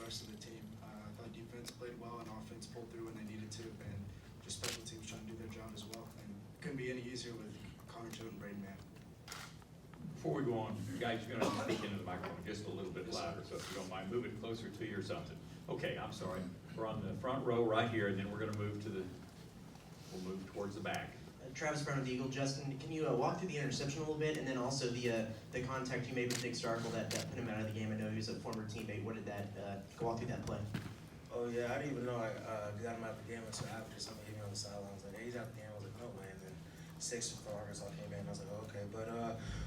rest of the team. I thought defense played well and offense pulled through when they needed to, and just special teams trying to do their job as well. And couldn't be any easier with Connor Choate and Braden Mann. Before we go on, guys, you're gonna speak into the microphone just a little bit louder, so if you don't mind, move it closer to you or something. Okay, I'm sorry. We're on the front row right here, and then we're gonna move to we'll move towards the back. Travis Brown of the Eagle. Justin, can you walk through the interception a little bit, and then also the contact you made with Nick Starkle that put him out of the game? I know he was a former teammate. What did that walk through that play? Oh yeah, I didn't even know I got him out the game until after somebody hit me on the sideline. I was like, hey, he's out the game. I was like, no way. And then 6 for Arkansas came in. I was like, oh, okay. But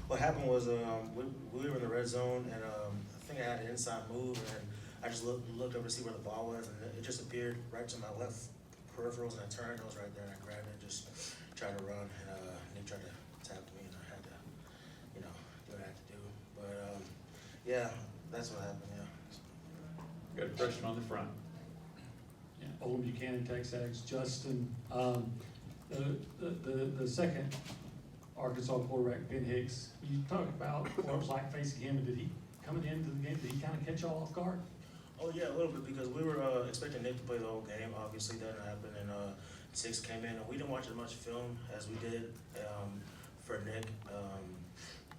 what happened was we were in the red zone, and I think I had an inside move, and I just looked over to see where the ball was, and it just appeared right to my left peripherals, and I turned. It was right there, and I grabbed it and just tried to run. And Nick tried to tap me, and I had to, do what I had to do. But yeah, that's what happened. Yeah. Got a question on the front. Old Buchanan, Texas. Justin, the second Arkansas quarterback, Ben Hicks, you talked about what it was like facing him, and did he, coming into the game, did he kind of catch y'all off guard? Oh yeah, a little bit, because we were expecting Nick to play the whole game. Obviously that didn't happen, and 6 came in, and we didn't watch as much film as we did for Nick.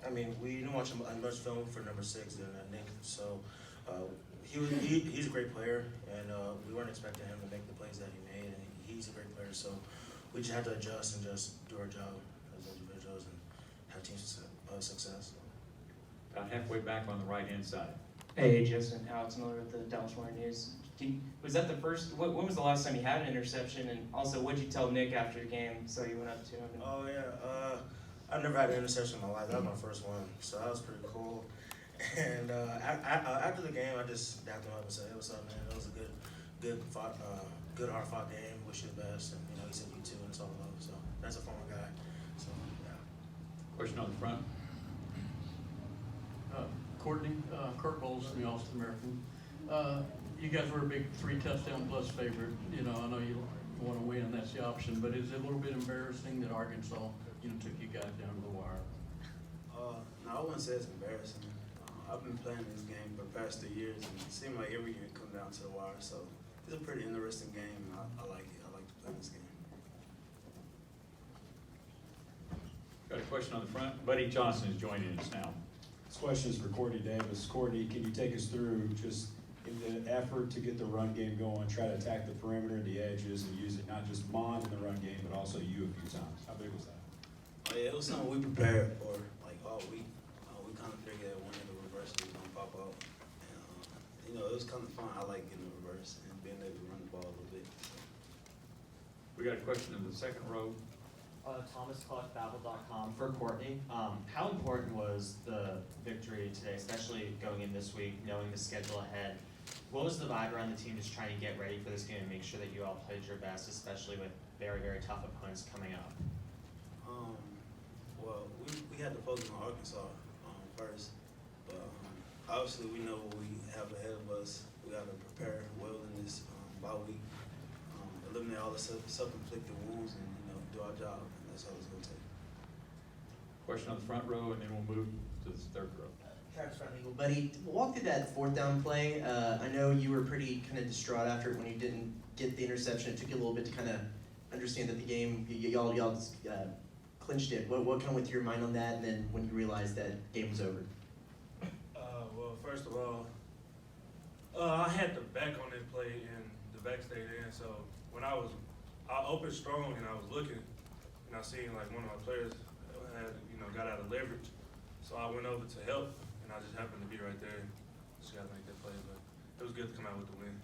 I mean, we didn't watch as much film for number 6 than Nick, so he's a great player, and we weren't expecting him to make the plays that he made, and he's a great player, so we just had to adjust and just do our job as individuals and have team success. About halfway back on the right-hand side. Hey, Justin, Alex Miller with the Dallas Morning News. Was that the first? When was the last time you had an interception? And also, what did you tell Nick after the game? So you went up to him. Oh yeah, I've never had an interception in my life. That was my first one, so that was pretty cool. And after the game, I just dapped him up and said, "Hey, what's up, man? It was a good hard fought game. Wish you the best." And he said, "You too," and it's all love. So that's a former guy. So yeah. Question on the front. Courtney, Kurt Bowles from the Austin American. You guys were a big 3 touchdown plus favorite. I know you want to win, and that's the option. But is it a little bit embarrassing that Arkansas, took you guys down to the wire? No, I wouldn't say it's embarrassing. I've been playing this game for the past 3 years, and it seems like every year it comes down to the wire. So it's a pretty interesting game, and I like it. I like to play this game. Got a question on the front. Buddy Johnson is joining us now. This question is for Courtney Davis. Courtney, can you take us through just in the effort to get the run game going, try to attack the perimeter and the edges and use it not just Mond in the run game, but also you a few times? How big was that? Oh, yeah, it was something we prepared for like all week. We kind of figured that one of the reverses was going to pop out. And, it was kind of fun. I like getting the reverse and being able to run the ball a little bit. So. We got a question in the second row. Thomas Babel.com for Courtney. How important was the victory today, especially going in this week, knowing the schedule ahead? What was the vibe around the team just trying to get ready for this game and make sure that you all played your best, especially with very, very tough opponents coming up? Well, we had to focus on Arkansas first, but obviously we know what we have ahead of us. We got to prepare well in this bye week, eliminate all the self-inflicted wounds, and do our job. And that's all it's going to take. Question on the front row, and then we'll move to the third row. Travis Brown, Eagle. Buddy, walk through that 4th down play. I know you were pretty kind of distraught after it when you didn't get the interception. It took you a little bit to kind of understand that the game, y'all just clinched it. What kind of went through your mind on that, and then when you realized that game was over? Well, first of all, I had the back on this play, and the back stayed in. So when I opened strong, and I was looking, and I seen like one of my players had, got out of leverage. So I went over to help, and I just happened to be right there. Just got to make that play, but it was good to come out with the win.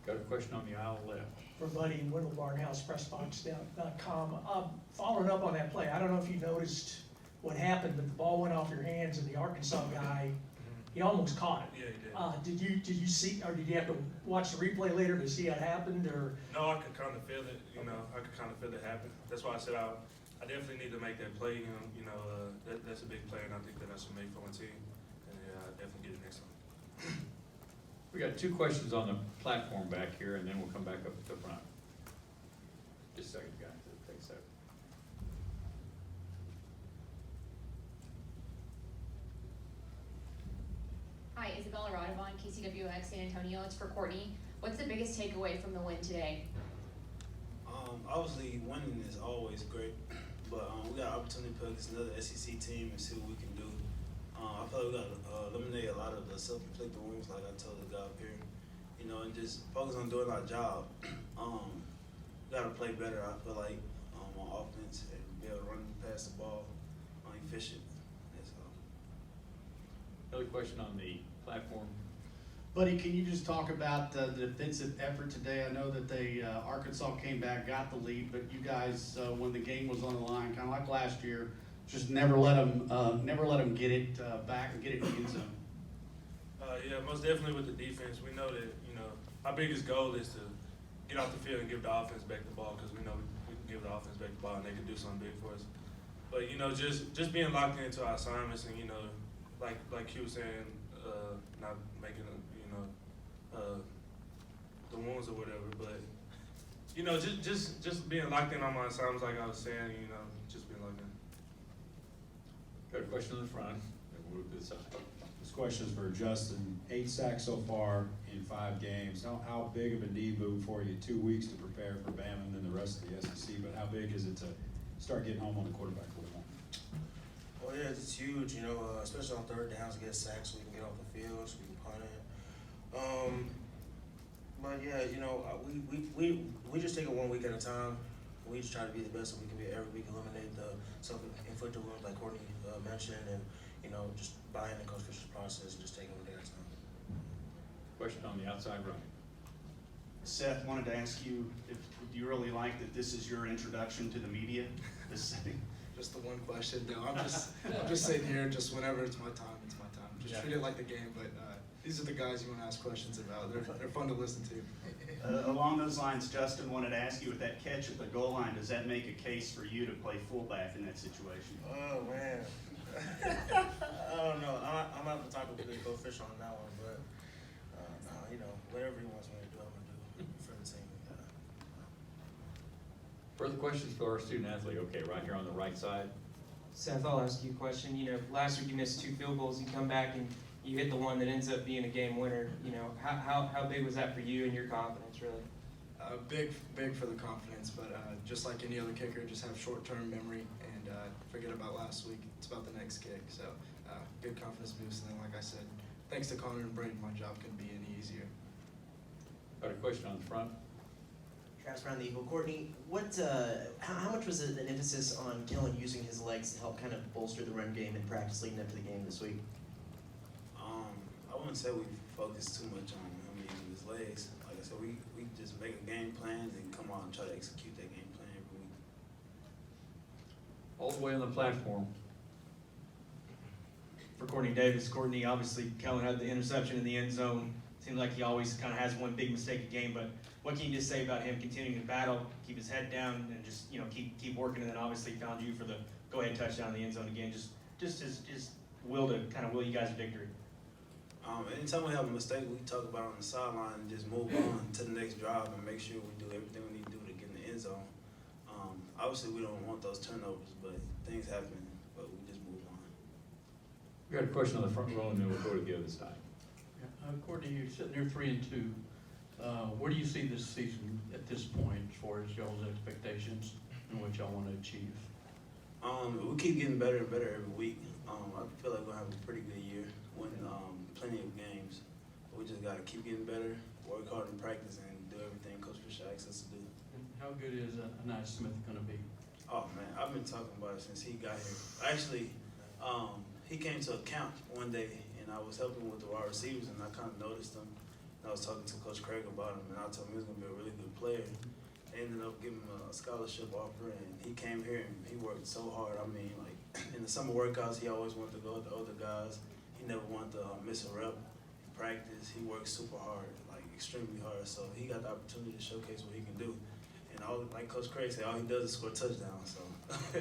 Got a question on the aisle left. For Buddy in Wendell Barnhouse, PressBox.com. Following up on that play, I don't know if you noticed what happened, but the ball went off your hands, and the Arkansas guy, he almost caught it. Yeah, he Did did. you see, or did you have to watch the replay later to see how it happened, or? No, I could kind of feel it. I could kind of feel it happen. That's why I said I definitely need to make that play. That's a big play, and I think that I should make for one team, and I definitely get it next time. We got 2 questions on the platform back here, and then we'll come back up to the front. Just a second, guys. Take a second. Hi, Isabella Rada CWX San Antonio. It's for Courtney. What's the biggest takeaway from the win today? Obviously, winning is always great, but we got an opportunity to play against another SEC team and see what we can do. I feel like we got to eliminate a lot of the self-inflicted wounds, like I told the guy up here, you know, and just focus on doing our job. We got to play better, I feel like, on offense and be able to run past the ball efficient. That's all. Another question on the platform. Buddy, can you just talk about the defensive effort today? I know that Arkansas came back, got the lead, but you guys, when the game was on the line, kind of like last year, just never let them get it back and get it in the end zone. Yeah, most definitely with the defense. We know that, you know, our biggest goal is to get off the field and give the offense back the ball, because we know we can give the offense back the ball and they can do something big for us. But, you know, just being locked into our assignments and, you know, like Q was saying, not making the wounds or whatever, but you know, just being locked in on my assignments, like I was saying, you know, just being locked in. Got a question in the front, and we'll move to the side. This question is for Justin. 8 sacks so far in 5 games. How big of a knee move for you? 2 weeks to prepare for Bama and then the rest of the SEC, but how big is it to start getting home on the quarterback court? Well, yeah, it's huge, you know, especially on third downs, get sacks so we can get off the field, so we can punt it. But yeah, you know, we just take it 1 week at a time. We just try to be the best that we can be every week, eliminate the self-inflicted wounds like Courtney mentioned, and you know, just buy in the Coach Fisher's process and just take it 1 day at a time. Question on the outside right. Seth, wanted to ask you if you really like that this is your introduction to the media, this setting. Just the one question. No, I'm just sitting here. Just whenever it's my time, it's my time. Just treat it like the game. But these are the guys you want to ask questions about. They're fun to listen to. Along those lines, Justin wanted to ask you, with that catch at the goal line, does that make a case for you to play fullback in that situation? Oh man, I don't know. I'm gonna have to talk with Coach Fisher on that one, but no, you know, whatever he wants me to do, I'm gonna do for the team. Further questions for our student athlete? Okay, right here on the right side. Seth, I'll ask you a question. You know, last week you missed 2 field goals. You come back and you hit the one that ends up being a game winner. You know, how big was that for you and your confidence, really? Big for the confidence, but just like any other kicker, just have short-term memory and forget about last week. It's about the next kick. So good confidence boost. And then, like I said, thanks to Connor and Braden, my job couldn't be any easier. Got a question on the front. Travis Brown, the Eagle. Courtney, how much was it an emphasis on Kellen using his legs to help kind of bolster the run game in practice leading up to the game this week? I wouldn't say we focus too much on him using his legs. Like I said, we just make a game plan and come out and try to execute that game plan every week. All the way on the platform. For Courtney Davis, Courtney, obviously Kellen had the interception in the end zone. Seems like he always kind of has one big mistake a game, but what can you just say about him continuing to battle, keep his head down, and just, you know, keep working, and then obviously found you for the go-ahead touchdown in the end zone again. Just his will to kind of will you guys a victory. Anytime we have a mistake, we talk about it on the sideline and just move on to the next drive and make sure we do everything we need to do to get in the end zone. Obviously, we don't want those turnovers, but things happen, but we just move on. We got a question on the front row, and then we'll go to the other side. Courtney, you're sitting there 3-2. Where do you see this season at this point as far as y'all's expectations and what y'all want to achieve? We keep getting better and better every week. I feel like we'll have a pretty good year, win plenty of games. But we just got to keep getting better, work hard in practice, and do everything Coach Fisher asks us to do. And how good is Anaya Smith going to be? Oh man, I've been talking about it since he got here. Actually, he came to a camp one day, and I was helping with the wide receivers, and I kind of noticed him. And I was talking to Coach Craig about him, and I told him he was going to be a really good player. They ended up giving him a scholarship offer, and he came here and he worked so hard. I mean, like in the summer workouts, he always wanted to go with the other guys. He never wanted to miss a rep in practice. He worked super hard, like extremely hard. So he got the opportunity to showcase what he can do. And like Coach Craig said, all he does is score touchdowns. So.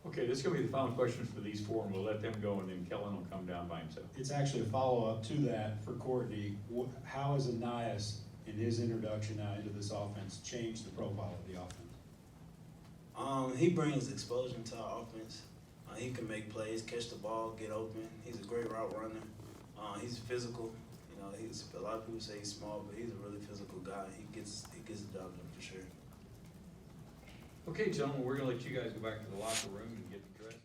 Okay, this is going to be the final question for these 4, and we'll let them go, and then Kellen will come down by himself. It's actually a follow-up to that for Courtney. How has Anais, in his introduction now into this offense, changed the profile of the offense? He brings explosion to our offense. He can make plays, catch the ball, get open. He's a great route runner. He's physical, know, a lot of people say he's small, but he's a really physical guy. He gets the job done for sure. Okay, gentlemen, we're gonna let you guys go back to the locker room and get dressed.